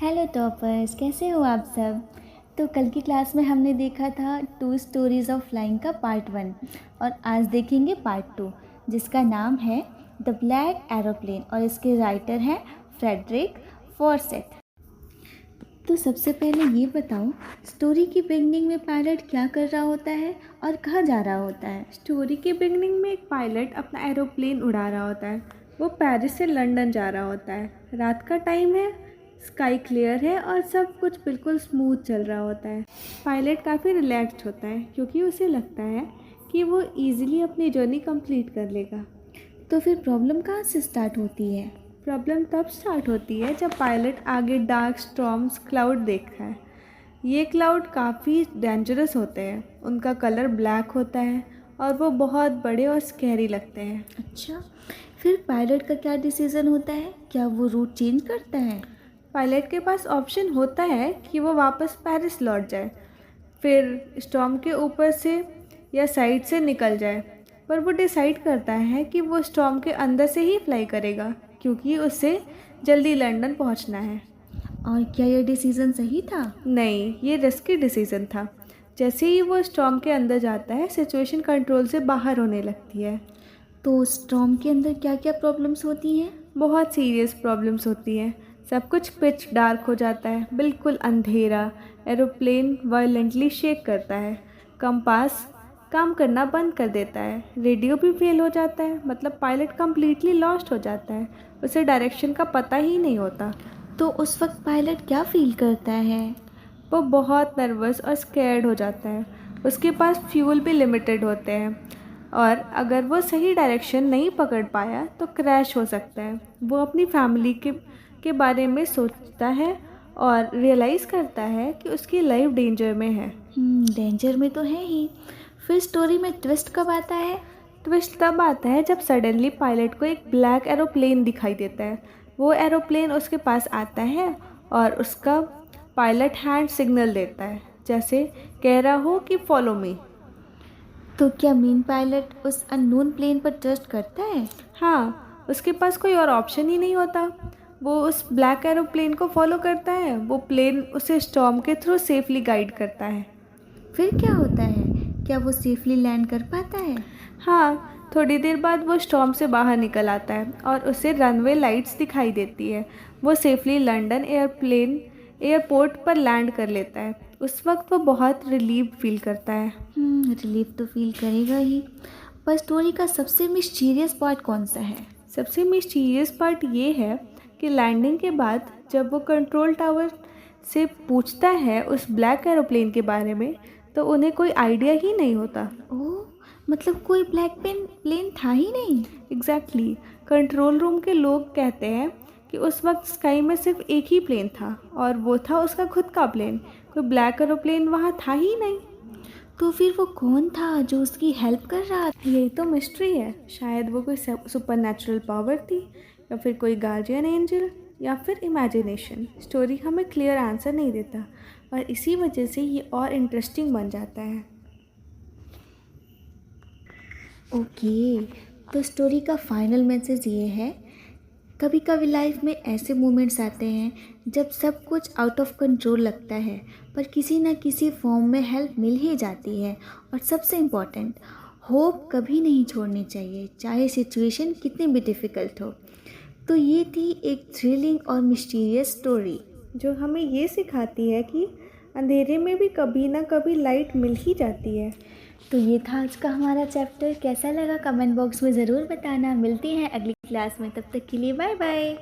Hello toppers, कैसे हो आप सब। तो कल की क्लास में हमने देखा था टू स्टोरीज़ ऑफ फ्लाइंग का पार्ट 1 और आज देखेंगे पार्ट 2 जिसका नाम है द ब्लैक एरोप्लेन और इसके राइटर हैं फ्रेडरिक फॉर्सेट। तो सबसे पहले ये बताओ, स्टोरी की बिगनिंग में पायलट क्या कर रहा होता है और कहाँ जा रहा होता है। स्टोरी के बिगनिंग में एक पायलट अपना एरोप्लेन उड़ा रहा होता है। वो पेरिस से लंदन जा रहा होता है। रात का टाइम है, स्काई क्लियर है और सब कुछ बिल्कुल स्मूथ चल रहा होता है। पायलट काफ़ी रिलैक्स्ड होता है क्योंकि उसे लगता है कि वो इजीली अपनी जर्नी कंप्लीट कर लेगा। तो फिर प्रॉब्लम कहाँ से स्टार्ट होती है। प्रॉब्लम तब स्टार्ट होती है जब पायलट आगे डार्क स्टॉर्म्स क्लाउड देखता है। ये क्लाउड काफ़ी डेंजरस होते हैं। उनका कलर ब्लैक होता है और वो बहुत बड़े और स्कैरी लगते हैं। अच्छा, फिर पायलट का क्या डिसीज़न होता है, क्या वो रूट चेंज करता है। पायलट के पास ऑप्शन होता है कि वो वापस पेरिस लौट जाए, फिर स्टॉर्म के ऊपर से या साइड से निकल जाए, पर वो डिसाइड करता है कि वो स्टॉर्म के अंदर से ही फ्लाई करेगा क्योंकि उसे जल्दी लंदन पहुंचना है। और क्या ये डिसीज़न सही था। नहीं, ये रिस्की डिसीज़न था। जैसे ही वो स्टॉर्म के अंदर जाता है, सिचुएशन कंट्रोल से बाहर होने लगती है। तो स्टॉर्म के अंदर क्या क्या प्रॉब्लम्स होती हैं। बहुत सीरियस प्रॉब्लम्स होती हैं। सब कुछ पिच डार्क हो जाता है, बिल्कुल अंधेरा। एरोप्लेन वायलेंटली शेक करता है। कंपास काम करना बंद कर देता है। रेडियो भी फेल हो जाता है, मतलब पायलट कम्प्लीटली लॉस्ट हो जाता है। उसे डायरेक्शन का पता ही नहीं होता। तो उस वक्त पायलट क्या फील करता है। वो बहुत नर्वस और स्कैर्ड हो जाता है। उसके पास फ्यूल भी लिमिटेड होते हैं और अगर वो सही डायरेक्शन नहीं पकड़ पाया तो क्रैश हो सकता है। वो अपनी फैमिली के बारे में सोचता है और रियलाइज़ करता है कि उसकी लाइफ डेंजर में है। डेंजर में तो है ही। फिर स्टोरी में ट्विस्ट कब आता है। ट्विस्ट तब आता है जब सडनली पायलट को एक ब्लैक एरोप्लेन दिखाई देता है। वो एरोप्लेन उसके पास आता है और उसका पायलट हैंड सिग्नल देता है, जैसे कह रहा हो कि फॉलो मी। तो क्या मेन पायलट उस अननोन प्लेन पर ट्रस्ट करता है। हाँ, उसके पास कोई और ऑप्शन ही नहीं होता। वो उस ब्लैक एरोप्लेन को फॉलो करता है। वो प्लेन उसे स्टॉर्म के थ्रू सेफली गाइड करता है। फिर क्या होता है, क्या वो सेफली लैंड कर पाता है। हाँ, थोड़ी देर बाद वो स्टॉर्म से बाहर निकल आता है और उसे रनवे लाइट्स दिखाई देती है। वो सेफली लंदन एयरपोर्ट पर लैंड कर लेता है। उस वक्त वो बहुत रिलीव फील करता है। रिलीफ तो फील करेगा ही, पर स्टोरी का सबसे मिस्टीरियस पार्ट कौन सा है। सबसे मिस्टीरियस पार्ट ये है कि लैंडिंग के बाद जब वो कंट्रोल टावर से पूछता है उस ब्लैक एरोप्लेन के बारे में, तो उन्हें कोई आइडिया ही नहीं होता। ओह, मतलब कोई ब्लैक प्लेन था ही नहीं। एग्जैक्टली। कंट्रोल रूम के लोग कहते हैं कि उस वक्त स्काई में सिर्फ एक ही प्लेन था और वो था उसका खुद का प्लेन। कोई ब्लैक एरोप्लेन वहाँ था ही नहीं। तो फिर वो कौन था जो उसकी हेल्प कर रहा था। यही तो मिस्ट्री है। शायद वो कोई सुपर नेचुरल पावर थी, या फिर कोई गार्जियन एंजल, या फिर इमेजिनेशन। स्टोरी हमें क्लियर आंसर नहीं देता और इसी वजह से ये और इंटरेस्टिंग बन जाता है। ओके, तो स्टोरी का फाइनल मैसेज ये है, कभी कभी लाइफ में ऐसे मोमेंट्स आते हैं जब सब कुछ आउट ऑफ कंट्रोल लगता है, पर किसी न किसी फॉर्म में हेल्प मिल ही जाती है। और सबसे इम्पॉर्टेंट, होप कभी नहीं छोड़नी चाहिए, चाहे सिचुएशन कितनी भी डिफ़िकल्ट हो। तो ये थी एक थ्रिलिंग और मिस्टीरियस स्टोरी जो हमें ये सिखाती है कि अंधेरे में भी कभी ना कभी लाइट मिल ही जाती है। तो ये था आज का हमारा चैप्टर। कैसा लगा कमेंट बॉक्स में ज़रूर बताना। मिलती हैं अगली क्लास में, तब तक के लिए बाय बाय।